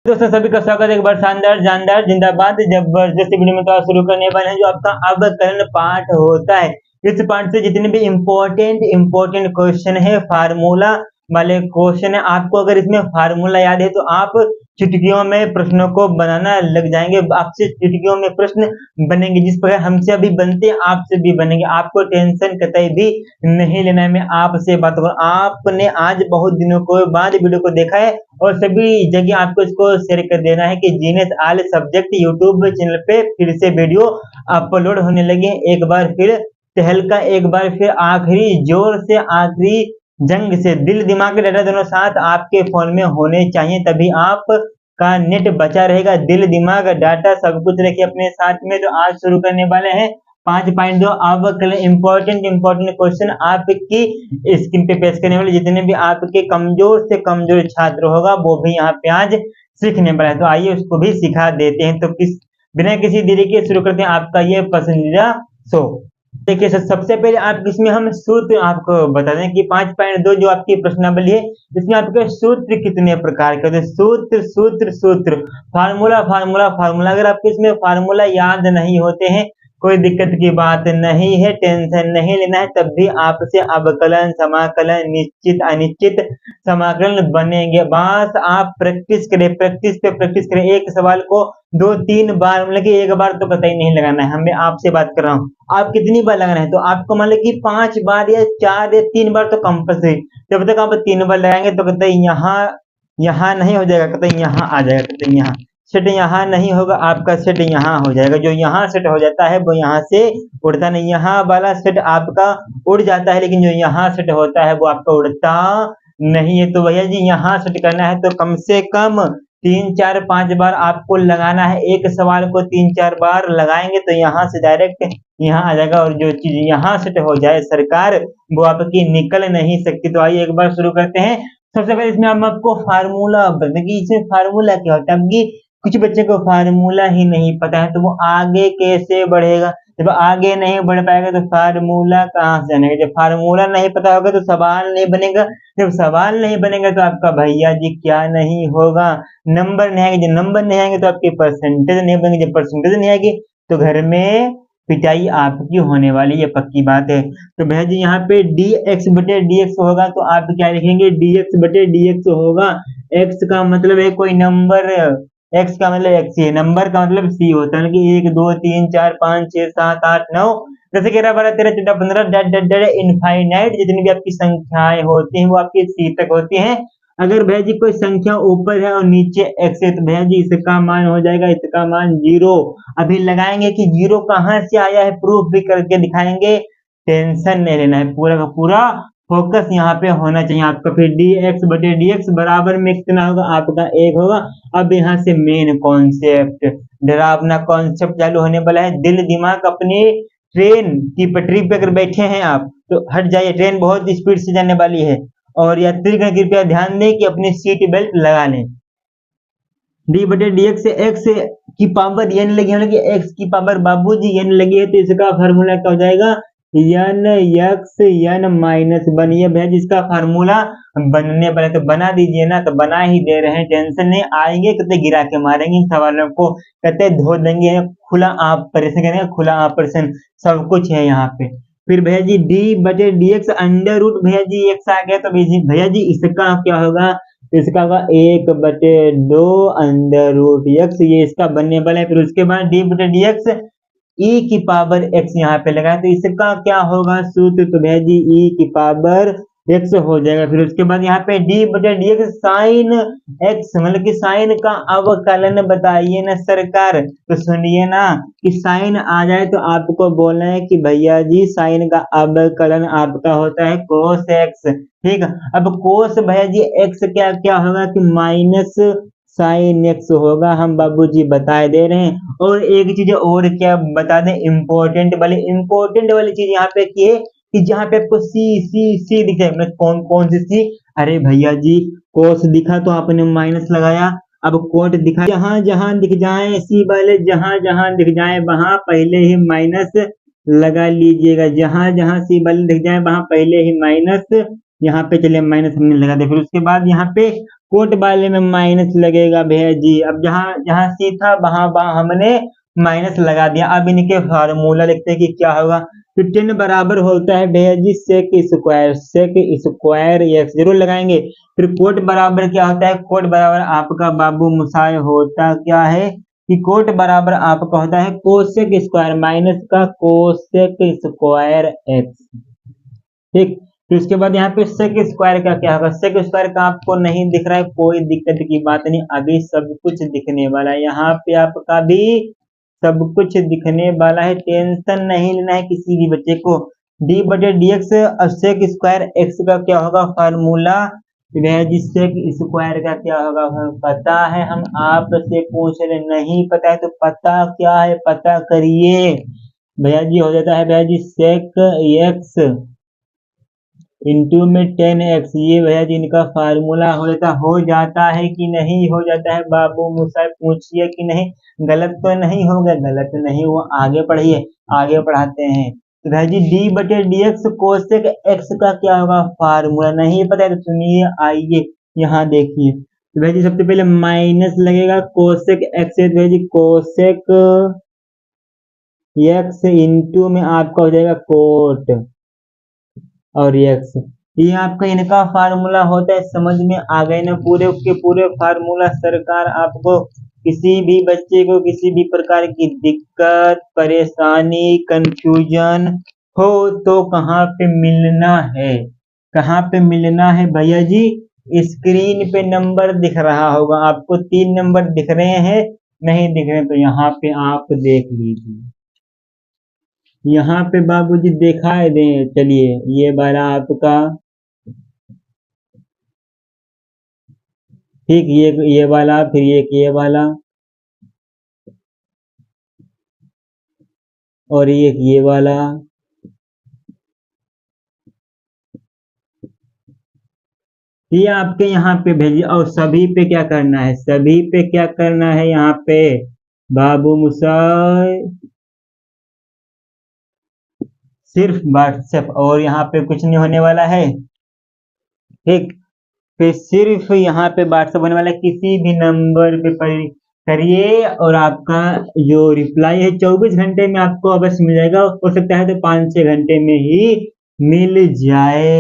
दोस्तों सभी का स्वागत है एक बार शानदार जानदार जिंदाबाद जबरदस्त वीडियो में तो शुरू करने वाले हैं जो आपका अवकलन पाठ होता है। इस पाठ से जितने भी इम्पोर्टेंट क्वेश्चन है फार्मूला वाले क्वेश्चन है, आपको अगर इसमें फार्मूला याद है तो आप चुटकियों में प्रश्नों को बनाना लग जाएंगे। आपसे चुटकियों में प्रश्न बनेंगे, जिस प्रकार हमसे अभी बनते हैं आपसे भी बनेंगे। आपको टेंशन कतई भी नहीं लेना है। मैं आपसे बात करूं, आपने आज बहुत दिनों को बाद वीडियो को देखा है और सभी जगह आपको इसको शेयर कर देना है कि genius all subject YouTube channel पे फिर से वीडियो अपलोड होने लगे। एक बार फिर तहलका, एक बार फिर आखिरी जोर से आखिरी जंग से दिल दिमाग के डाटा दोनों साथ आपके फोन में होने चाहिए, तभी आप का नेट बचा रहेगा। दिल दिमाग डाटा सब कुछ रखिए अपने साथ में। तो आज शुरू करने वाले हैं 5.2 अवकलन इम्पोर्टेंट क्वेश्चन आपकी स्क्रीन पे पेश करने वाले। जितने भी आपके कमजोर से कमजोर छात्र होगा वो भी यहाँ पे आज सीखने वाला है, तो आइए उसको भी सिखा देते हैं। तो बिना किसी देरी के शुरू करते हैं आपका ये पसंदीदा शो। देखिए सबसे पहले आप इसमें हम सूत्र आपको बता दें कि 5.2 जो आपकी प्रश्नावली है इसमें आपके सूत्र कितने प्रकार के होते हैं। सूत्र फार्मूला। अगर आपको इसमें फार्मूला याद नहीं होते हैं कोई दिक्कत की बात नहीं है, टेंशन नहीं लेना है। तब भी आपसे अवकलन समाकलन निश्चित अनिश्चित समाकलन बनेंगे। बस आप प्रैक्टिस करें। एक सवाल को 2-3 बार, मतलब कि एक बार तो कतई नहीं लगाना है। हमें आपसे बात कर रहा हूँ, आप कितनी बार लगाना है तो आपको मान लो कि 5 बार या 4 या 3 बार तो कंपल्सरी। जब तक आप 3 बार लगाएंगे तो कतई यहाँ नहीं हो जाएगा, कतई यहाँ आ जाएगा, कतई यहाँ सेट यहाँ नहीं होगा, आपका सेट यहाँ हो जाएगा। जो यहाँ सेट हो जाता है वो यहाँ से उड़ता नहीं। यहाँ वाला सेट आपका उड़ जाता है, लेकिन जो यहाँ सेट होता है वो आपका उड़ता नहीं है। तो भैया जी यहाँ सेट करना है तो कम से कम 3-4-5 बार आपको लगाना है। एक सवाल को 3-4 बार लगाएंगे तो यहाँ से डायरेक्ट यहाँ आ जाएगा, और जो चीज यहाँ सेट हो जाए सरकार वो आपकी निकल नहीं सकती। तो आइए एक बार शुरू करते हैं। सबसे पहले इसमें हम आपको फार्मूला बताएंगे। इसमें फार्मूला क्या होता है, कुछ बच्चे को फार्मूला ही नहीं पता है तो वो आगे कैसे बढ़ेगा। जब आगे नहीं बढ़ पाएगा तो फार्मूला कहाँ से आनेगा। जब फार्मूला नहीं पता होगा तो सवाल नहीं बनेगा। जब सवाल नहीं बनेगा तो आपका भैया जी क्या नहीं होगा, नंबर नहीं आएंगे। जब नंबर नहीं आएंगे तो आपके परसेंटेज नहीं बनेंगे। जब परसेंटेज नहीं आएगी तो घर में पिटाई आपकी होने वाली, ये पक्की बात है। तो भैया जी यहाँ पे dx/dx होगा तो आप क्या लिखेंगे, dx/dx होगा। x का मतलब है कोई नंबर, x का मतलब x है, नंबर का मतलब c होता है कि 1 2 3 4 5 6 7 8 9 10 11 12 13 14 15 डैट डैट डैट इनफाइनाइट जितनी भी आपकी संख्याएं होती हैं वो आपकी c तक होती हैं। अगर भैया जी कोई संख्या ऊपर है और नीचे x है तो भैया जी इसका मान हो जाएगा, इसका मान 0। अभी लगाएंगे कि 0 कहाँ से आया है, प्रूफ भी करके दिखाएंगे। टेंशन नहीं लेना है, पूरा का पूरा फोकस यहाँ पे होना चाहिए आपका। फिर dx/dx बराबर में कितना होगा, आपका 1 होगा। अब यहाँ से मेन कॉन्सेप्ट, डरावना कॉन्सेप्ट चालू होने वाला है। दिल दिमाग अपनी ट्रेन की पटरी पे अगर बैठे हैं आप तो हट जाइए, ट्रेन बहुत स्पीड से जाने वाली है। और यात्रीगण कृपया ध्यान दें कि अपनी सीट बेल्ट लगा लें। d/dx से x की पावर n लगी है, x की पावर बाबूजी n लगी है तो इसका फार्मूला क्या हो जाएगा, n x n -1। ये भैया जिसका फार्मूला बनने वाला तो बना दीजिए ना, तो बना ही दे रहे हैं। टेंशन नहीं, आएंगे कहते गिरा के मारेंगे इन सवालों को, कहते धो देंगे। खुला ऑपरेशन करेंगे, खुला ऑपरेशन सब कुछ है यहाँ पे। फिर भैया जी d/dx अंडर रूट, भैया जी x आ गया तो भैया जी इसका क्या होगा, इसका होगा 1/2 अंडर रूट x, ये इसका बनने वाला है। फिर उसके बाद d/dx e की पावर x यहाँ पे लगा तो इसका क्या होगा सूत्र, तो भैया जी e की पावर x हो जाएगा। फिर उसके बाद यहाँ पे d/dx साइन x, मतलब कि साइन का अवकलन बताइए ना सरकार। तो सुनिए ना कि साइन आ जाए तो आपको बोलना है कि भैया जी साइन का अवकलन आपका होता है cos x, ठीक है। अब cos भैया जी x क्या क्या होगा कि माइनस साइन x होगा, हम बाबूजी बताए दे रहे हैं। और एक चीज और क्या बता दें, इम्पोर्टेंट वाली चीज यहाँ पे की है कि जहाँ पे आपको सी दिख जाए, मतलब कौन सी सी, अरे भैया जी कोस दिखा तो आपने माइनस लगाया। अब कोट दिखा, जहां जहां दिख जाए सी वाले, जहां दिख जाए वहां पहले ही माइनस लगा लीजिएगा। जहां जहां सी वाले दिख जाए वहां पहले ही माइनस, यहाँ पे चलिए माइनस हमने लगा दिया। फिर उसके बाद यहाँ पे कोट वाले में माइनस लगेगा भैया जी। अब जहाँ जहाँ सी था वहां वहां हमने माइनस लगा दिया। अब इनके फार्मूला लिखते हैं कि क्या होगा। तो 10 बराबर होता है भैया जी सेक स्क्वायर एक्स, जरूर लगाएंगे। फिर कोट बराबर क्या होता है, कोट बराबर आपका बाबू मुसाय होता क्या है कि कोट बराबर आपका होता है कोसेक स्क्वायर माइनस का कोसेक स्क्वायर एक्स। ठीक, तो इसके बाद यहाँ पे सेक स्क्वायर का क्या होगा, सेक स्क्वायर का आपको नहीं दिख रहा है, कोई दिक्कत की बात नहीं, अभी सब कुछ दिखने वाला है। यहाँ पे आपका भी सब कुछ दिखने वाला है, टेंशन नहीं लेना है किसी भी बच्चे को। डी बटे डी एक्स और सेक स्क्वायर एक्स का क्या होगा फार्मूला, भैया जी सेक स्क्वायर का क्या होगा पता है, हम आपसे पूछ रहे नहीं पता है तो पता क्या है पता करिए। भैया जी हो जाता है भैया जी सेक एक्स इंटू में 10x, ये भैया जी इनका फार्मूला हो जाता है कि नहीं हो जाता है बाबू मुझसे पूछिए कि नहीं, गलत तो नहीं होगा, गलत नहीं हुआ, आगे पढ़िए, आगे पढ़ाते हैं। तो भैया जी डी बटे डी एक्स कोसेक एक्स का क्या होगा फार्मूला, नहीं पता है तो सुनिए, आइए यहाँ देखिए। तो भैया जी सबसे पहले माइनस लगेगा कोसेक एक्स, भैया जी कोसेक एक्स इंटू में आपका हो जाएगा कोट और एक्स, ये आपका इनका फार्मूला होता है। समझ में आ गए ना पूरे के पूरे फार्मूला। सरकार आपको किसी भी बच्चे को किसी भी प्रकार की दिक्कत परेशानी कंफ्यूजन हो तो कहाँ पे मिलना है, कहाँ पे मिलना है भैया जी, स्क्रीन पे नंबर दिख रहा होगा आपको, 3 नंबर दिख रहे हैं, नहीं दिख रहे तो यहाँ पे आप देख लीजिए, यहाँ पे बाबूजी दिखाई दें। चलिए ये वाला आपका, ठीक, ये वाला, फिर ये वाला और ये वाला, ये आपके यहाँ पे भेजिए। और सभी पे क्या करना है, सभी पे क्या करना है यहाँ पे बाबू मुसाई, सिर्फ व्हाट्सएप, और यहाँ पे कुछ नहीं होने वाला है। ठीक, फिर सिर्फ यहाँ पे व्हाट्सएप होने वाला है, किसी भी नंबर पे करिए और आपका जो रिप्लाई है 24 घंटे में आपको अवश्य मिल जाएगा, हो सकता है तो 5-6 घंटे में ही मिल जाए।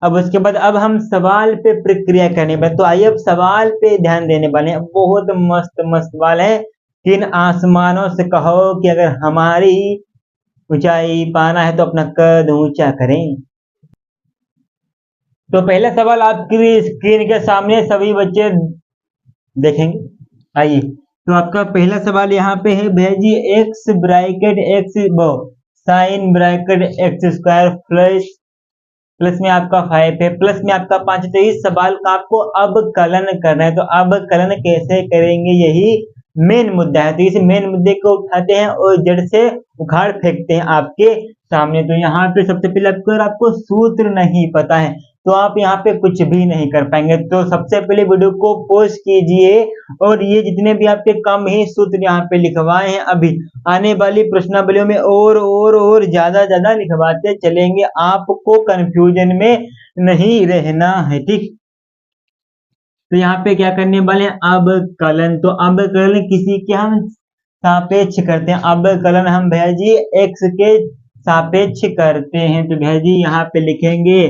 अब उसके बाद अब हम सवाल पे प्रक्रिया करने वाले, तो आइए अब सवाल पे ध्यान देने वाले हैं। बहुत मस्त मस्त सवाल है, किन आसमानों से कहो कि अगर हमारी ऊंचाई पाना है तो अपना कद ऊंचा करें। तो पहला सवाल आपकी स्क्रीन के सामने सभी बच्चे देखेंगे, आइए। तो आपका पहला सवाल यहाँ पे है भैया जी X bracket X sine bracket X square plus plus में आपका 5 है, प्लस में आपका 5 है। तो इस सवाल का आपको अब कलन करना है, तो अब कलन कैसे करेंगे यही मेन मुद्दा है। तो इस मेन मुद्दे को उठाते हैं और जड़ से उखाड़ फेंकते हैं आपके सामने। तो यहाँ पे सबसे पहले अगर आपको सूत्र नहीं पता है तो आप यहाँ पे कुछ भी नहीं कर पाएंगे। तो सबसे पहले वीडियो को पॉज कीजिए और ये जितने भी आपके कम ही सूत्र यहाँ पे लिखवाए हैं, अभी आने वाली प्रश्नावलियों में और ज्यादा ज्यादा लिखवाते चलेंगे, आपको कंफ्यूजन में नहीं रहना है। ठीक, तो यहाँ पे क्या करने वाले हैं अब कलन, तो अब कलन किसी के हम सापेक्ष करते हैं। अब कलन हम भैया जी एक्स के सापेक्ष करते हैं, तो भैया जी यहाँ पे लिखेंगे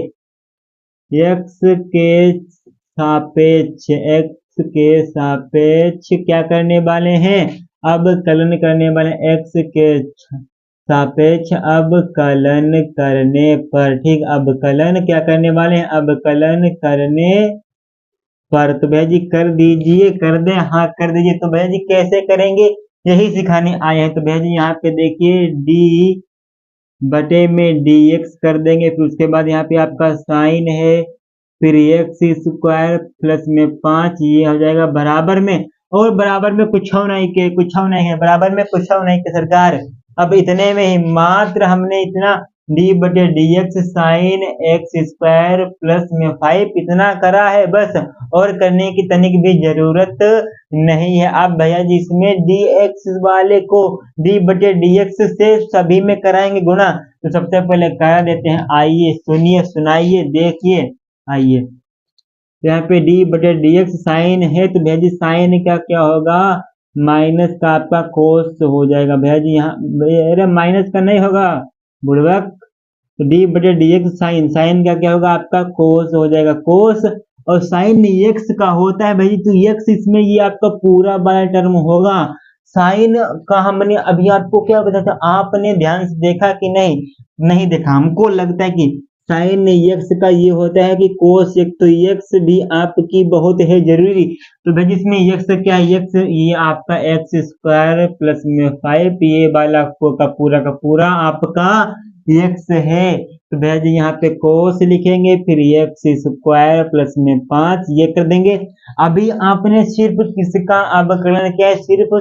एक्स के सापेक्ष, एक्स के सापेक्ष क्या करने वाले हैं अब कलन करने वाले, एक्स के सापेक्ष अब कलन करने पर। ठीक, अब कलन क्या करने वाले हैं, अब कलन करने पर, तो भैया जी कर दीजिए, कर दे, हाँ कर दीजिए। तो भैया जी कैसे करेंगे यही सिखाने आए हैं। तो भैया जी यहाँ पे देखिए डी बटे में डी एक्स कर देंगे, फिर उसके बाद यहाँ पे आपका साइन है, फिर एक्स स्क्वायर प्लस में 5, ये हो जाएगा बराबर में, और बराबर में कुछ नहीं के, कुछ नहीं है, बराबर में कुछ नहीं के सरकार। अब इतने में ही मात्र हमने इतना डी बटे d x sine x square plus में 5 इतना करा है बस, और करने की तनिक भी जरूरत नहीं है। अब भैया जी इसमें डी एक्स वाले को डी बटे डी एक्स से सभी में कराएंगे गुणा, तो सबसे पहले करा देते हैं, आइए सुनिए सुनाइए देखिए, आइए। यहाँ पे डी बटे डी एक्स साइन है तो भैया जी साइन का क्या होगा, माइनस का आपका कोस हो जाएगा भैया जी। यहाँ अरे माइनस का नहीं होगा बुड़बक, तो डी बटे डी एक्स साइन, साइन का क्या होगा आपका कोस हो जाएगा, कोस और साइन एक्स का होता है भाई, तो एक्स इसमें ये आपका पूरा वाला टर्म होगा। साइन का हमने अभी आपको क्या बताया था, आपने ध्यान से देखा कि नहीं, नहीं देखा, हमको लगता है कि साइन एक्स का ये होता है कि कोस एक्स, तो एक्स भी आपकी बहुत है जरूरी, तो भाई इसमें एक्स क्या है, एक्स ये आपका एक्स स्क्वायर प्लस में 5, ये वाला का पूरा आपका एक्स है, तो भैया जी यहाँ पे कोस लिखेंगे, फिर एक्स स्क्वायर प्लस में 5 ये कर देंगे। अभी आपने सिर्फ किसका अवकलन क्या है, सिर्फ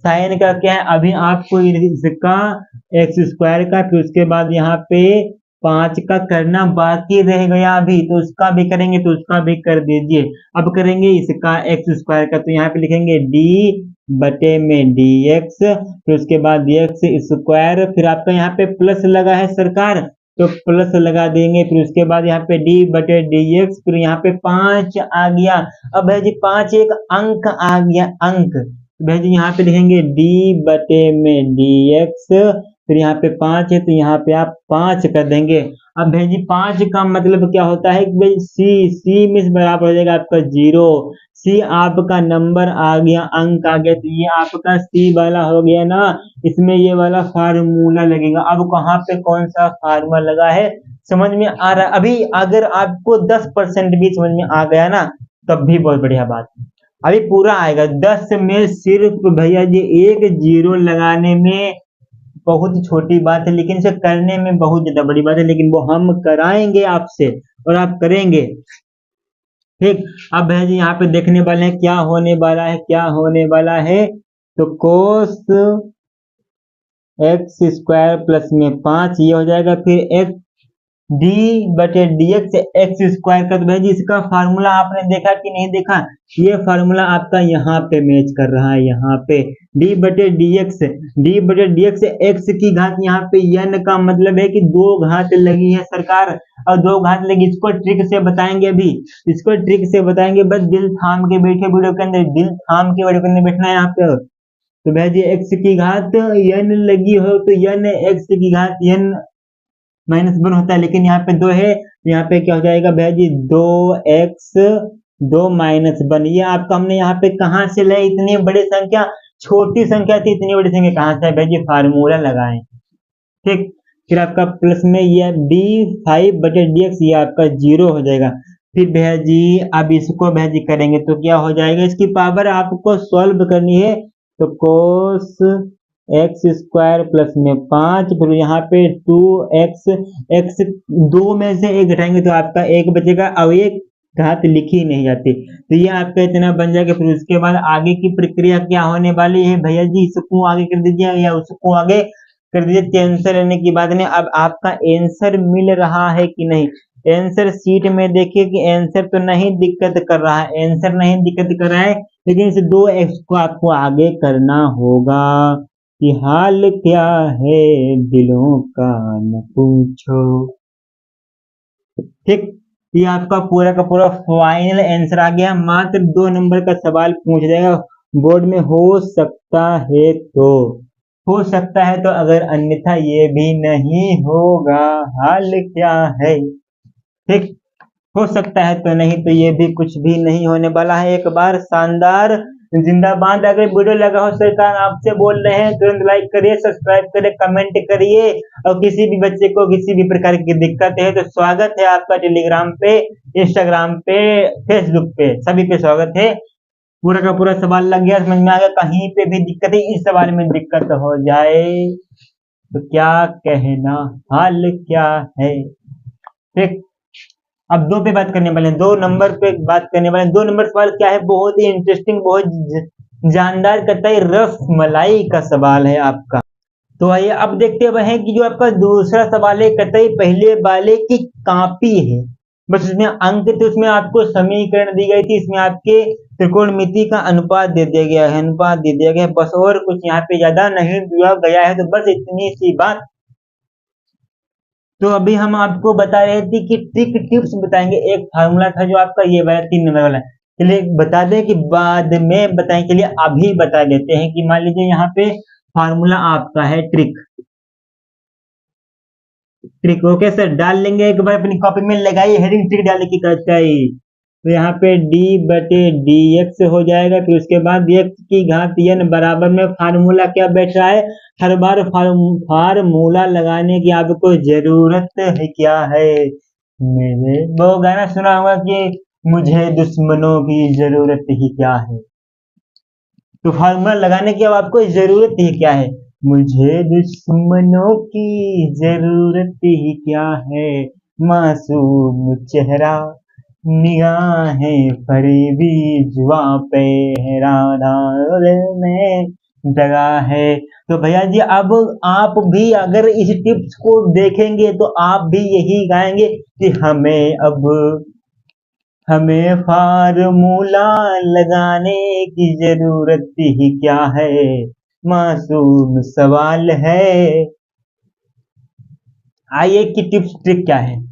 साइन का क्या है, अभी आपको इसका एक्स स्क्वायर का, फिर उसके बाद यहाँ पे 5 का करना बाकी रह गया अभी, तो उसका भी करेंगे, तो उसका भी कर दीजिए। अब करेंगे इसका एक्स स्क्वायर का, तो यहाँ पे लिखेंगे डी बटे में डी एक्स, फिर उसके बाद एक्स स्क्वायर, फिर आपका यहाँ पे प्लस लगा है सरकार, तो प्लस लगा देंगे, फिर उसके बाद यहाँ पे डी बटे डी एक्स, फिर यहाँ पे 5 आ गया। अब भाई जी 5 एक अंक आ गया, अंक, भाई जी यहाँ पे लिखेंगे डी बटे में डी एक्स, फिर यहाँ पे 5 है तो यहाँ पे आप 5 कर देंगे। अब भाई जी 5 का मतलब क्या होता है कि भाई सी में बराबर हो जाएगा आपका 0, सी आपका नंबर आ गया, अंक आ गया, तो ये आपका सी वाला हो गया ना, इसमें ये वाला फार्मूला लगेगा। अब कहाँ पे कौन सा फार्मूला लगा है समझ में आ रहा है, अभी अगर आपको 10% भी समझ में आ गया ना तब भी बहुत बढ़िया बात है, अभी पूरा आएगा 10 में सिर्फ भैया जी एक जीरो लगाने में बहुत छोटी बात है, लेकिन इसे करने में बहुत ज्यादा बड़ी बात है, लेकिन वो हम कराएंगे आपसे और आप करेंगे, ठीक। अब भैया जी यहाँ पे देखने वाले हैं क्या होने वाला है, क्या होने वाला है, तो कोस एक्स स्क्वायर प्लस में 5 ये हो जाएगा, फिर एक्स डी बटे डी एक्स स्क्वायर का, तो भाई जी इसका फार्मूला आपने देखा कि नहीं देखा, ये फार्मूला आपका यहाँ पे मैच कर रहा है, यहाँ पे डी बटे डी एक्स एक्स की घात, यहाँ पे n का मतलब है कि 2 घात लगी है सरकार, और 2 घात लगी, इसको ट्रिक से बताएंगे, अभी इसको ट्रिक से बताएंगे, बस दिल थाम के बैठे वीडियो के अंदर, दिल थाम के वीडियो के अंदर बैठना है यहाँ पे। तो भाई जी एक्स की घात n लगी हो तो n एक्स की घात n -1 होता है, लेकिन यहाँ पे 2 है तो यहाँ पे क्या हो जाएगा भैया जी 2x 2 -1, ये आपका हमने यहाँ पे कहाँ से ले, इतनी बड़ी संख्या, छोटी संख्या थी, इतनी बड़ी संख्या कहाँ से भैया जी, फार्मूला लगाएं, ठीक। फिर आपका प्लस में ये डी 5 बटे डी एक्स, ये आपका 0 हो जाएगा। फिर भैया जी अब इसको भैया जी करेंगे तो क्या हो जाएगा, इसकी पावर आपको सॉल्व करनी है, तो कोस एक्स स्क्वायर प्लस में 5, फिर यहाँ पे 2x, x 2 में से 1 घटाएंगे तो आपका 1 बचेगा, और एक घात लिखी नहीं जाती, तो ये आपका इतना बन जाएगा। फिर उसके बाद आगे की प्रक्रिया क्या होने वाली है भैया जी, इसको आगे कर दीजिए या उसको आगे कर दीजिए, आंसर लेने की बात नहीं। अब आपका आंसर मिल रहा है कि नहीं, आंसर शीट में देखिए कि आंसर तो नहीं दिक्कत कर रहा है, आंसर नहीं दिक्कत कर रहा है, लेकिन इस 2x को आपको आगे करना होगा कि हाल क्या है दिलों का न पूछो, ठीक। ये आपका पूरा का पूरा फाइनल आंसर आ गया, मात्र 2 नंबर का सवाल पूछ जाएगा बोर्ड में, हो सकता है तो, हो सकता है तो, अगर अन्यथा ये भी नहीं होगा, हाल क्या है, ठीक। हो सकता है तो, नहीं तो ये भी कुछ भी नहीं होने वाला है। एक बार शानदार जिंदाबाद। अगर वीडियो लगा हो सरकार आपसे बोल रहे हैं तुरंत लाइक करिए, सब्सक्राइब करिए, कमेंट करिए, और किसी भी बच्चे को किसी भी प्रकार की दिक्कत है तो स्वागत है आपका टेलीग्राम पे, इंस्टाग्राम पे, फेसबुक पे, सभी पे स्वागत है। पूरा का पूरा सवाल लग गया, समझ में आ गया, कहीं पे भी दिक्कत है, इस सवाल में दिक्कत हो जाए तो क्या कहना, हाल क्या है, ठीक। अब 2 पे बात करने वाले हैं, 2 नंबर पे बात करने वाले हैं। 2 नंबर सवाल क्या है, बहुत ही इंटरेस्टिंग, बहुत जानदार, कतई रस मलाई का सवाल है आपका। तो आइए अब देखते हैं कि जो आपका दूसरा सवाल है कतई पहले वाले की कॉपी है, बस उसमें अंक थे, उसमें आपको समीकरण दी गई थी, इसमें आपके त्रिकोणमिति का अनुपात दे दिया गया है, अनुपात दे दिया गया है, बस और कुछ यहाँ पे ज्यादा नहीं दिया गया है, तो बस इतनी सी बात तो अभी हम आपको बता रहे थे कि ट्रिक टिप्स बताएंगे। एक फार्मूला था जो आपका ये वाला 3 नंबर वाला, चलिए बता दें कि बाद में बताएं, चलिए अभी बता देते हैं कि मान लीजिए यहाँ पे फार्मूला आपका है ट्रिक। ट्रिक ओके सर, डाल लेंगे एक बार अपनी कॉपी में, लगाइए हेडिंग ट्रिक डालने की कचाई। तो यहाँ पे d बटे डी एक्स हो जाएगा, फिर उसके बाद x की घात n बराबर में फार्मूला क्या बैठ रहा है, हर बार फार्मूला लगाने की आपको जरूरत है क्या है। मेरे वो गाना सुना होगा कि मुझे दुश्मनों की जरूरत ही क्या है, तो फार्मूला लगाने की अब आपको जरूरत ही क्या है, मुझे दुश्मनों की जरूरत ही क्या है, मासूम चेहरा निगाहें फरेबी जुआ पहरा डाल में दगा है। तो भैया जी अब आप भी अगर इस टिप्स को देखेंगे तो आप भी यही गाएंगे कि हमें फार्मूला लगाने की जरूरत ही क्या है, मासूम सवाल है। आइए कि टिप्स ट्रिक क्या है,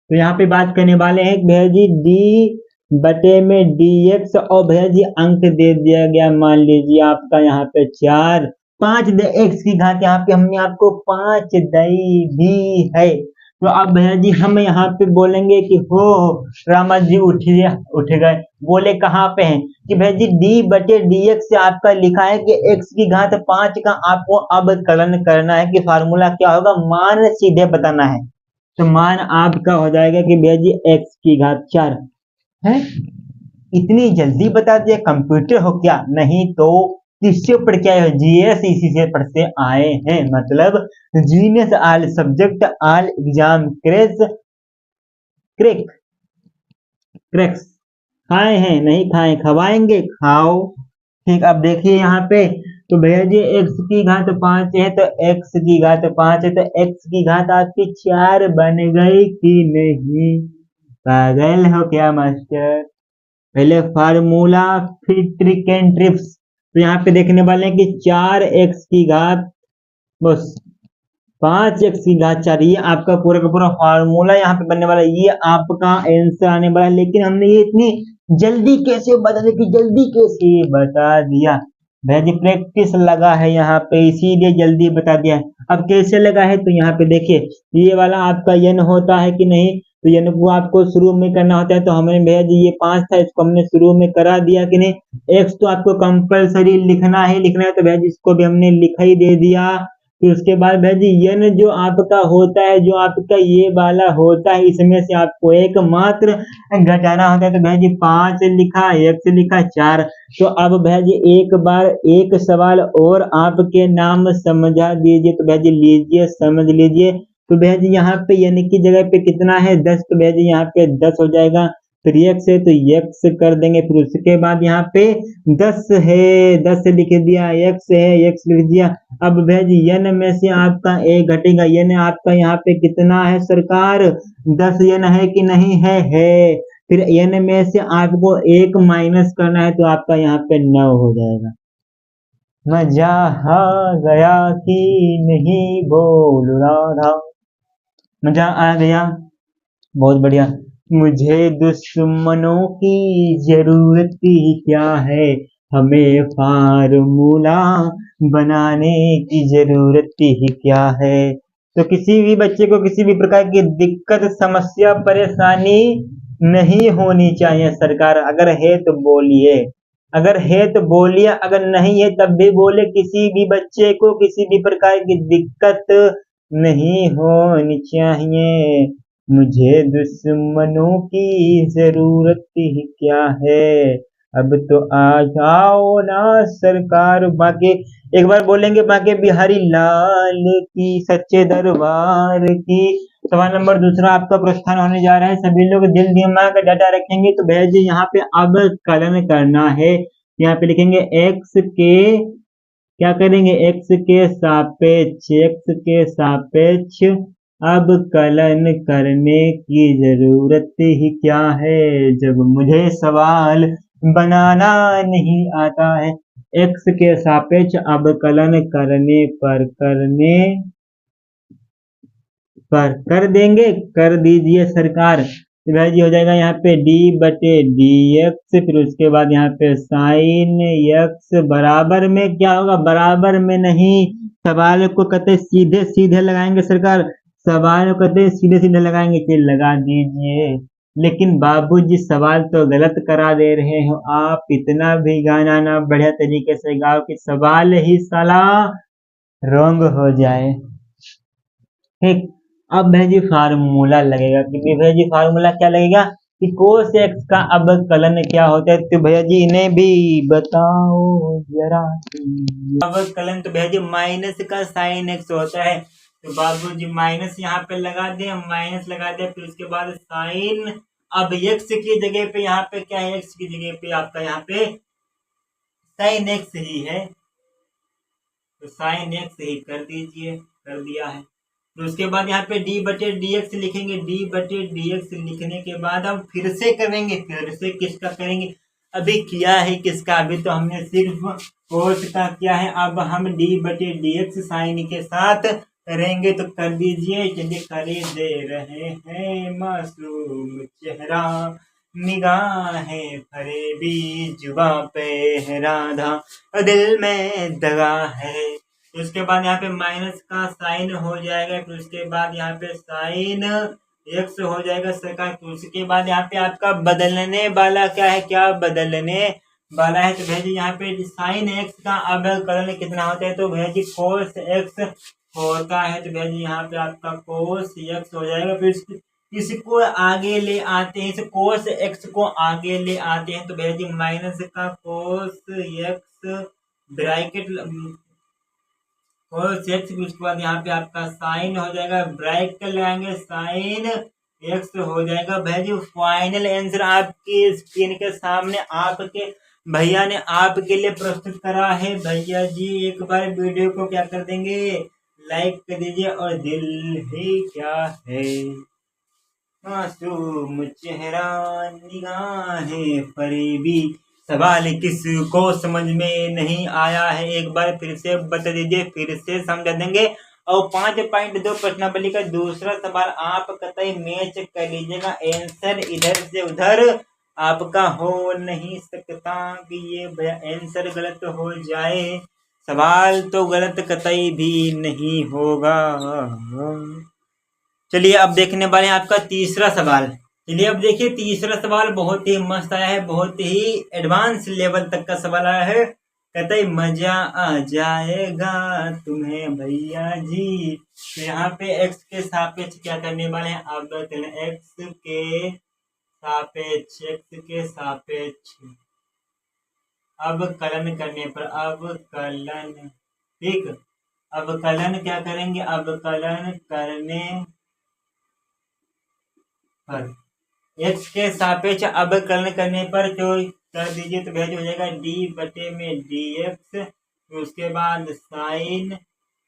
तो यहाँ पे बात करने वाले हैं भैया जी डी बटे में डी एक्स, और भैया जी अंक दे दिया गया, मान लीजिए आपका यहाँ पे 4, 5 एक्स की घात यहाँ पे हमने आपको 5 दई दी है। तो अब भैया जी हम यहाँ पे बोलेंगे कि हो रामा जी उठिए, उठ गए, बोले कहाँ पे हैं कि भैया जी डी बटे डी एक्स से आपका लिखा है कि एक्स की घात 5 का आपको अब कलन करना है कि फार्मूला क्या होगा, मान सीधे बताना है। तो मान आपका हो जाएगा कि भैया जी x की घात 4 है। इतनी जल्दी बता दिया, कंप्यूटर हो क्या, नहीं तो किससे पढ़ के आए हो, जीएस इसी से पढ़ते आए हैं, मतलब genius all subject all exam crack cracks, खाए हैं नहीं खाए, खवाएंगे खाओ। ठीक, अब देखिए यहाँ पे, तो भैया जी x की घात 5 है तो x की घात 5 है तो x की घात आपकी 4 बन गई कि नहीं, पागल हो क्या मास्टर। पहले फार्मूला फिर ट्रिक एंड ट्रिप्स, तो यहाँ पे देखने वाले हैं कि 4x की घात बस 5x की घात 4, ये आपका पूरा का पूरा फार्मूला यहाँ पे बनने वाला है, ये आपका आंसर आने वाला है। लेकिन हमने ये इतनी जल्दी कैसे बता दिया, कि जल्दी कैसे बता दिया, भैया जी प्रैक्टिस लगा है यहाँ पे इसीलिए जल्दी बता दिया। अब कैसे लगा है, तो यहाँ पे देखिए ये वाला आपका n होता है कि नहीं, तो n को आपको शुरू में करना होता है, तो हमने भैया जी ये 5 था इसको हमने शुरू में करा दिया कि नहीं, x तो आपको कंपलसरी लिखना है तो भैया जी इसको भी हमने लिखा ही दे दिया। फिर उसके बाद भैया जी n जो आपका होता है, जो आपका ये वाला होता है, इसमें से आपको एक मात्र घटाना होता है, तो भैया जी 5 लिखा, x लिखा 4। तो अब भैया जी एक बार एक सवाल और आपके नाम समझा दीजिए, तो भैया जी लीजिए समझ लीजिए। तो भैया जी यहाँ पे n की जगह पे कितना है 10, तो भैया जी यहाँ पे 10 हो जाएगा, फिर x है तो x कर देंगे, फिर उसके बाद यहाँ पे 10 है, 10 लिख दिया, x है x लिख दिया। अब भैया जी n में से आपका a घटेगा, n आपका यहाँ पे कितना है सरकार, 10 n है कि नहीं है। फिर n में से आपको 1 माइनस करना है, तो आपका यहाँ पे 9 हो जाएगा। मजा आ गया कि नहीं बोल रहा, मजा आ गया, बहुत बढ़िया। मुझे दुश्मनों की जरूरत ही क्या है, हमें फार्मूला बनाने की जरूरत ही क्या है। तो किसी भी बच्चे को किसी भी प्रकार की दिक्कत समस्या परेशानी नहीं होनी चाहिए सरकार, अगर है तो बोलिए, अगर है तो बोलिए, अगर नहीं है तब भी बोले, किसी भी बच्चे को किसी भी प्रकार की दिक्कत नहीं होनी चाहिए, मुझे दुश्मनों की जरूरत ही क्या है, अब तो आ जाओ ना सरकार, बाकी एक बार बोलेंगे बाकी बिहारी लाल की सच्चे दरबार की। सवाल नंबर दूसरा आपका प्रस्थान होने जा रहा है, सभी लोग दिल दिमाग का डाटा रखेंगे। तो भैया जी यहाँ पे अब कलन करना है, यहाँ पे लिखेंगे x के, क्या करेंगे x के सापेक्ष अब कलन करने की जरूरत ही क्या है, जब मुझे सवाल बनाना नहीं आता है। x के सापेक्ष अब कलन करने पर पर कर देंगे, कर दीजिए सरकार। तो भाई जी हो जाएगा यहाँ पे डी बटे डी एक्स, फिर उसके बाद यहाँ पे साइन एक्स बराबर में क्या होगा, बराबर में नहीं, सवाल को कहते सीधे सीधे लगाएंगे सरकार, सवाल को कहते सीधे सीधे लगाएंगे कि लगा दीजिए। लेकिन बाबूजी सवाल तो गलत करा दे रहे हो आप, इतना भी गाना ना बढ़िया तरीके से गाओ कि सवाल ही साला रॉन्ग हो जाए। ठीक, अब भैया जी फार्मूला लगेगा कि भैया जी फार्मूला क्या लगेगा कि कोस एक्स का अवकलन क्या होता है, तो भैया जी इन्हें भी बताओ जरा। अवकलन तो भैया जी माइनस का साइन एक्स होता है, तो बाबू जी माइनस यहाँ पे लगा दे, माइनस लगा दे, फिर उसके बाद साइन, अब एक्स की जगह पे यहाँ पे क्या है, एक्स की जगह पे आपका यहाँ पे साइन एक्स ही है, तो साइन एक्स ही कर दीजिए, कर दिया है। तो उसके बाद यहाँ पे डी बटे डी एक्स लिखेंगे, डी बटे डी एक्स लिखने के बाद हम फिर से करेंगे, फिर से किसका करेंगे, अभी किया है किसका, अभी तो हमने सिर्फ कोस का किया है, अब हम डी बटे डी एक्स साइन के साथ करेंगे, तो कर दीजिए। चलिए करे दे रहे हैं मासूम चेहरा, निगाहें फरेबी, जुबां पे है राधा, दिल में दगा है। तो उसके बाद यहाँ पे माइनस का साइन हो जाएगा, फिर उसके बाद यहाँ पे साइन एक्स हो जाएगा सरकार, फिर उसके बाद यहाँ पे आपका बदलने वाला क्या है, क्या बदलने वाला है, तो भैया जी यहाँ पे साइन एक्स का अवकलन कितना होता है, तो भैया जी कोस एक्स होता है, तो भैया जी यहाँ पे आपका कोस एक्स हो जाएगा। फिर इसको आगे ले आते हैं, इस कोस एक्स को आगे ले आते हैं, तो भैया जी माइनस का cos x bracket cos x, उसके बाद यहाँ पे आपका साइन हो जाएगा, ब्रैकेट लगाएंगे, साइन एक्स हो जाएगा। भैया जी फाइनल आंसर आपकी स्क्रीन के सामने आपके भैया ने आपके लिए प्रस्तुत करा है। भैया जी एक बार वीडियो को क्या कर देंगे, लाइक कर दीजिए, और दिल ही क्या है, मासूम चेहरा, निगाहें फरेबी, सवाल किसको समझ में नहीं आया है, एक बार फिर से बता दीजिए, फिर से समझा देंगे। और 5.2 प्रश्नावली का दूसरा सवाल आप कतई मैच कर लीजिएगा, आंसर इधर से उधर आपका हो नहीं सकता कि ये आंसर गलत हो जाए, सवाल तो गलत कतई भी नहीं होगा। चलिए अब देखने वाले हैं आपका तीसरा सवाल। चलिए अब देखिए तीसरा सवाल बहुत ही मस्त आया है, बहुत ही एडवांस लेवल तक का सवाल आया है। कहता है मजा आ जाएगा तुम्हें भैया जी। तो यहाँ पे एक्स के सापेक्ष क्या करने वाले हैं, अब एक्स के सापेक्ष, एक्स के सापेक्ष अवकलन करने पर, अवकलन, ठीक, अवकलन क्या करेंगे, अवकलन करने पर एक्स के सापेक्ष अवकलन करने पर जो कर दीजिए, तो वह हो जाएगा डी बटे में डी एक्स, उसके बाद साइन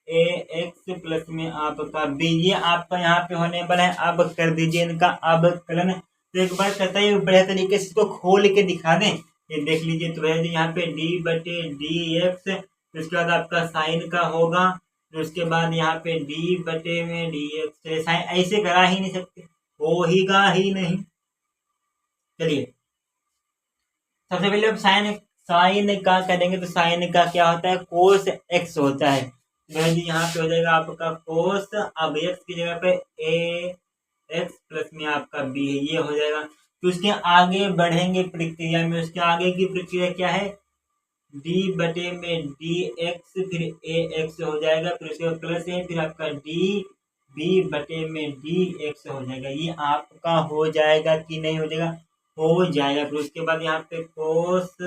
ए एक्स प्लस में आपका बी, ये आपका यहाँ पे होने वाला है। अब कर दीजिए इनका अवकलन, तो एक बार कहता है बढ़िया तरीके से इसको खोल के दिखा दें, ये देख लीजिए। तो वह यहाँ पे डी बटे डी एक्स, उसके बाद आपका साइन का होगा, तो उसके बाद यहाँ पे डी बटे में डी एक्स, साइन ऐसे करा ही नहीं सकते, होगा ही नहीं। चलिए सबसे पहले अब साइन, साइन का करेंगे, तो साइन का क्या होता है, कोस एक्स होता है। जी यहाँ पे हो जाएगा आपका कोस, अब एक्स की जगह पे ए एक्स प्लस में आपका बी है, ये हो जाएगा। तो उसके आगे बढ़ेंगे प्रक्रिया में, उसके आगे की प्रक्रिया क्या है, डी बटे में डी एक्स, फिर ए एक्स हो जाएगा, फिर उसके बाद प्लस है, फिर आपका डी बी बटे में डी एक्स हो जाएगा। ये आपका हो जाएगा कि नहीं हो जाएगा, हो जाएगा। फिर उसके बाद यहाँ पे कोस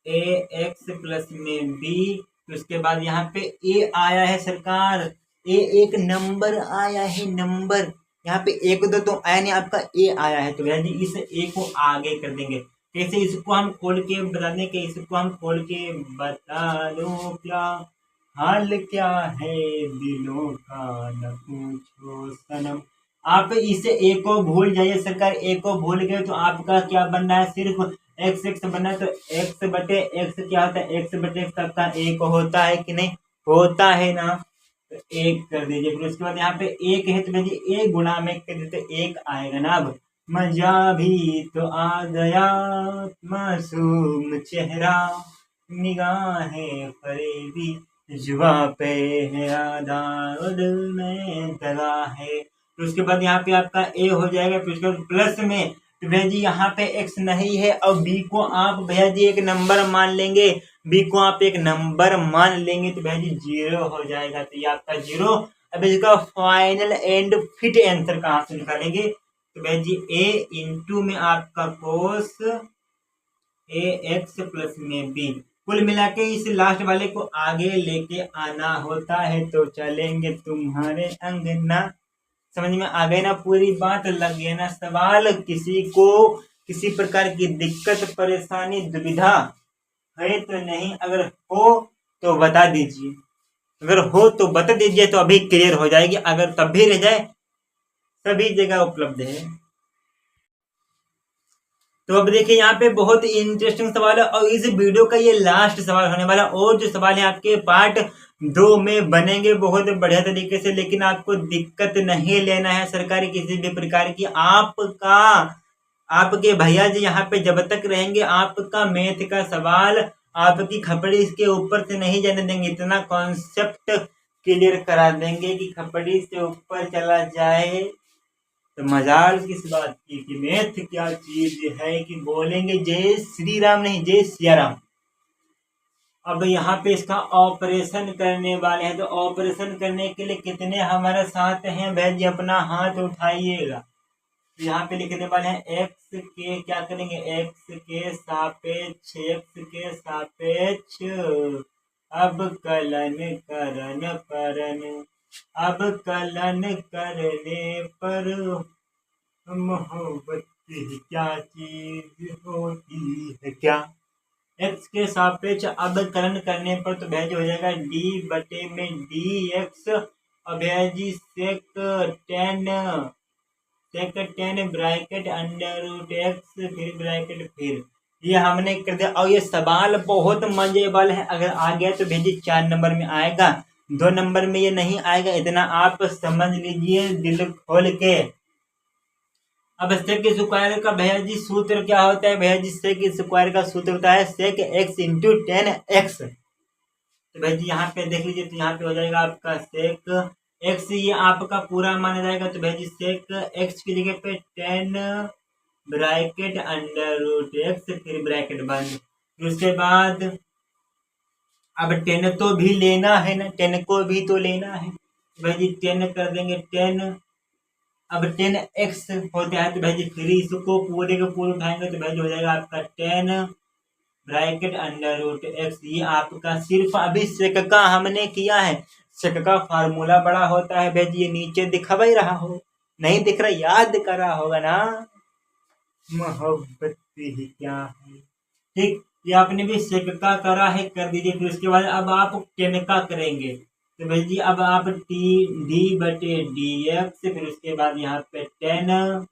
ए एक्स प्लस में बी, उसके बाद यहाँ पे ए आया है सरकार, ए एक नंबर आया है, नंबर यहाँ पे एक दो तो आया नहीं, आपका ए आया है, तो भैया जी इस ए को आगे कर देंगे। कैसे, इसको हम खोल के बता दें, कि इसको हम खोल के बता दो क्या हाल क्या है दिलों का, न पूछो सनम। आप इसे ए को भूल जाइए सरकार, ए को भूल गए तो आपका क्या बनना है, सिर्फ एक्स एक्स बनना है। तो एक्स बटे एक्स क्या होता है, एक्स बटे एक्स आपका एक होता है कि नहीं, होता है ना। तो 1 कर दीजिए। फिर उसके बाद यहाँ पे 1 है तो भैया 1 गुणा में कर देते 1 आएगा ना। अब मजा भी तो आ गया, मासूम चेहरा, निगाहें फरेबी, जुबां पे है आधा और दिल में दगा है। तो उसके बाद यहाँ पे आपका ए हो जाएगा। फिर उसके बाद प्लस में तो भैया जी यहाँ पे एक्स नहीं है और बी को आप भैया जी एक नंबर मान लेंगे, बी को आप एक नंबर मान लेंगे तो भैया जी 0 हो जाएगा। तो ये आपका 0। अब इसका फाइनल एंड फिट आंसर कहाँ से निकालेंगे? तो भैया जी ए इंटू में आपका कोस ए एक्स प्लस में बी, कुल मिला के इस लास्ट वाले को आगे लेके आना होता है। तो चलेंगे तुम्हारे अंगना। समझ में आ गई ना पूरी बात? लग गया ना सवाल? किसी को किसी प्रकार की दिक्कत परेशानी दुविधा है तो नहीं? अगर हो तो बता दीजिए, अगर हो तो बता दीजिए तो अभी क्लियर हो जाएगी। अगर तब भी रह जाए सभी जगह उपलब्ध है। तो अब देखिए यहाँ पे बहुत इंटरेस्टिंग सवाल है और इस वीडियो का ये लास्ट सवाल होने वाला। और जो सवाल है आपके पार्ट 2 में बनेंगे बहुत बढ़िया तरीके से, लेकिन आपको दिक्कत नहीं लेना है सरकारी किसी भी प्रकार की। आपके भैया जी यहाँ पे जब तक रहेंगे आपका मैथ का सवाल आपकी खपड़ी इसके ऊपर से नहीं जाने देंगे। इतना कॉन्सेप्ट क्लियर करा देंगे कि खपड़ी से ऊपर चला जाए। तो मजाल किस बात की कि मैथ क्या चीज है कि बोलेंगे जय श्री राम नहीं जय सिया राम। अब यहाँ पे इसका ऑपरेशन करने वाले हैं। तो ऑपरेशन करने के लिए कितने हमारे साथ हैं भाई जी? अपना हाथ उठाइएगा। तो यहाँ पे लिखने वाले हैं एक्स के क्या करेंगे? एक्स के सापेक्ष, एक्स के सापेक्ष अब कलन करन परन, अब कलन करने पर मोहब्बत क्या चीज होती है क्या? एक्स के सापेक्ष अब कलन करने पर तो भैया जी हो जाएगा डी बटे में डी एक्स। और भैया जी sec ten bracket under root x फिर ब्रैकेट फिर ये हमने कर दिया। और ये सवाल बहुत मजे वाले हैं। अगर आ गया तो भैया जी 4 नंबर में आएगा, 2 नंबर में ये नहीं आएगा। इतना आप समझ लीजिए दिल खोल के। अब सेक स्क्वायर का भैया जी सूत्र क्या होता है? भैया जी सेक स्क्वायर का सूत्र होता है सेक एक्स इंटू 10x। तो भैया जी यहाँ पे देख लीजिए। तो यहाँ पे हो जाएगा आपका सेक एक्स, ये आपका पूरा माना जाएगा। तो भैया जी सेक एक्स की जगह पे 10 ब्रैकेट अंडर रूट एक्स फिर ब्रैकेट बंद। फिर उसके बाद अब 10 तो भी लेना है ना, 10 को भी तो लेना है। तो भैया जी 10 कर देंगे 10। अब 10x होता है तो भाई जी फिर इसको पूरे के पूरे उठाएंगे तो भाई जी हो जाएगा आपका 10 ब्रैकेट अंडर रूट एक्स। ये आपका सिर्फ अभी सेक का हमने किया है। सेक का फार्मूला बड़ा होता है भाई जी, ये नीचे दिखा ही रहा हो, नहीं दिख रहा याद कर रहा होगा ना। मोहब्बत ही क्या है। ठीक, ये आपने भी सेक का करा है, कर दीजिए। फिर उसके बाद अब आप 10 का करेंगे तो भाई जी अब आप डी बटे डी एक्स फिर उसके बाद यहाँ पे 10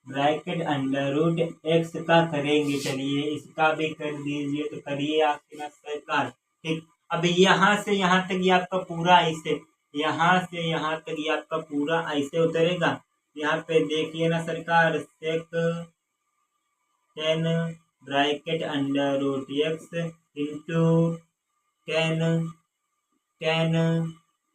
ब्रैकेट अंडर रूट एक्स का करेंगे। चलिए इसका भी कर दीजिए। तो करिए आपके पास सरकार। ठीक, अब यहाँ से यहाँ तक ये आपका पूरा ऐसे, यहाँ से यहाँ तक ये आपका पूरा ऐसे उतरेगा। यहाँ पे देखिए ना सरकार, sec 10 bracket under root x into 10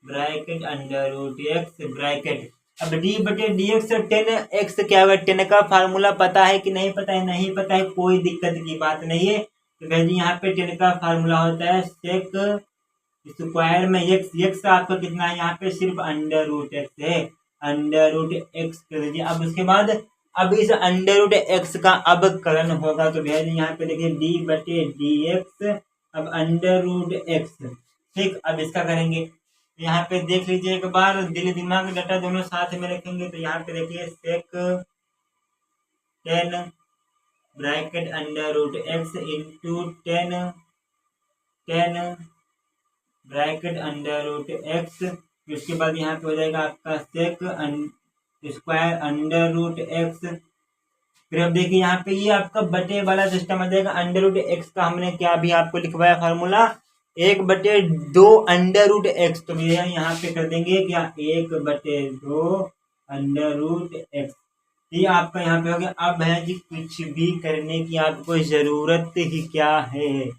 bracket under root x bracket. अब डी बटे डी एक्स 10x क्या होगा? 10 का फार्मूला पता है कि नहीं पता है? नहीं पता है, कोई दिक्कत की बात नहीं है। तो भाई जी यहाँ पे 10 का फार्मूला होता है सेक स्क्वायर में एक्स आपका कितना है? यहाँ पे सिर्फ अंडर रूट एक्स है, अंडर रूट एक्स कर दीजिए। अब उसके बाद अब इस अंडर रूट एक्स का अब कलन होगा। तो भैया जी यहाँ पे देखिए डी बटे डी एक्स अब अंडर रूट एक्स। ठीक, अब इसका करेंगे। यहाँ पे देख लीजिए एक बार, दिल दिमाग डाटा दोनों साथ में रखेंगे। तो यहाँ पे देखिए sec 10 bracket under root x into 10 bracket under root x. उसके बाद यहाँ पे हो जाएगा आपका sec square under root x. फिर अब देखिए यहाँ पे ये आपका बटे वाला सिस्टम आ जाएगा। अंडर रूट एक्स का हमने क्या अभी आपको लिखवाया फार्मूला, 1/2 अंडर रूट एक्स, तो भैया यहाँ पे कर देंगे क्या 1/2 अंडर रूट एक्स, ये आपका यहाँ पे हो गया। अब भैया जी कुछ भी करने की आपको जरूरत ही क्या है,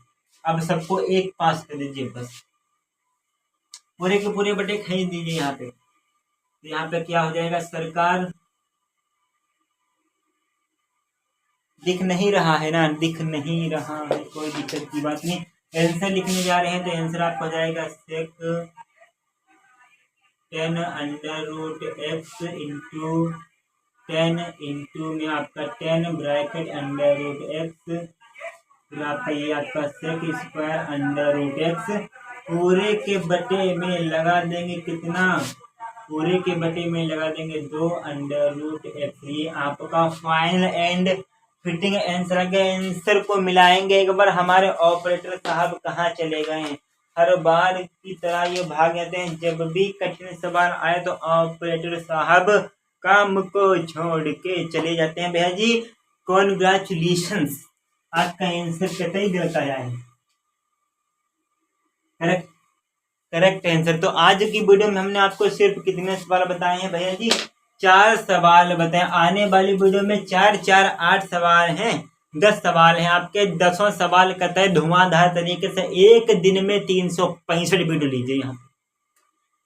अब सबको एक पास कर दीजिए बस, पूरे के पूरे बटे खींच दीजिए यहाँ पे, तो यहाँ पे क्या हो जाएगा सरकार, दिख नहीं रहा है ना, दिख नहीं रहा है, कोई दिक्कत की बात नहीं। आंसर लिखने जा रहे हैं तो आंसर आपका हो जाएगा sec 10 under root x into 10 into में आपका 10 ब्रैकेट अंडर रूट एक्स, फिर आपका ये आपका sec square under root x, पूरे के बटे में लगा देंगे कितना, पूरे के बटे में लगा देंगे 2 अंडर रूट एक्स, ये आपका फाइनल एंड फिटिंग आंसर आ गया। आंसर को मिलाएंगे एक बार, हमारे ऑपरेटर साहब कहाँ चले गए हैं, हर बार की तरह ये भाग जाते हैं, जब भी कठिन सवाल आए तो ऑपरेटर साहब काम को छोड़ के चले जाते हैं। भैया जी कॉन्ग्रेचुलेशंस, आज का आंसर कतई गलत आया है, करेक्ट आंसर। तो आज की वीडियो में हमने आपको सिर्फ कितने सवाल बताए हैं भैया जी, 4 सवाल बताएं। आने वाली वीडियो में 4 4 8 सवाल हैं, 10 सवाल हैं आपके, 10 सवाल कतई धुआंधार तरीके से एक दिन में 365 वीडियो लीजिए, यहाँ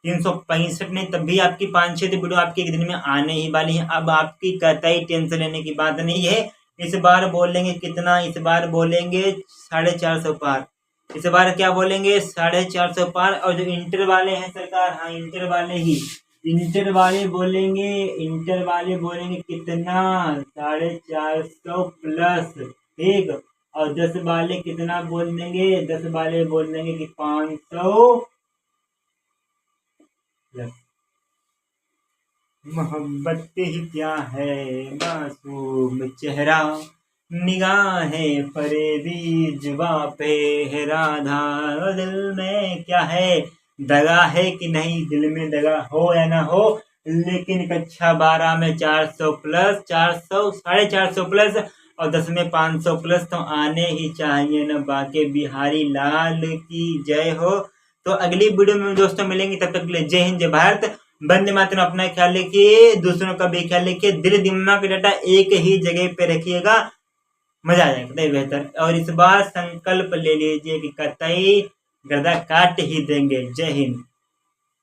365 नहीं तब भी आपकी 5-6 वीडियो आपके एक दिन में आने ही वाली है। अब आपकी कतई टेंशन लेने की बात नहीं है। इस बार बोलेंगे कितना, इस बार बोलेंगे 450 पार, इस बार क्या बोलेंगे 450 पार। और जो इंटर वाले हैं सरकार, हाँ इंटर वाले ही, इंटर वाले बोलेंगे, इंटर वाले बोलेंगे कितना 450 प्लस, ठीक। और 10 वाले कितना बोल देंगे, 10 वाले बोल देंगे कि 500 प्लस। मोहब्बत ही क्या है मासूम चेहरा, निगाहें फरेबी जुबां पे है राधा, दिल में क्या है दगा है कि नहीं, दिल में दगा हो या ना हो, लेकिन कक्षा 12 में 400 प्लस, 400 450 प्लस और 10 में 500 प्लस तो आने ही चाहिए ना। बाके बिहारी लाल की जय हो। तो अगली वीडियो में दोस्तों मिलेंगे, तब तक के लिए जय हिंद जय भारत, वंदे मातरम। अपना ख्याल रखिए, दूसरों का भी ख्याल रखिए, दिल दिमाग डाटा एक ही जगह पे रखिएगा, मजा आ जाएगा, कतई बेहतर। और इस बार संकल्प ले लीजिए कि कतई गर्दा काट ही देंगे। जय हिंद।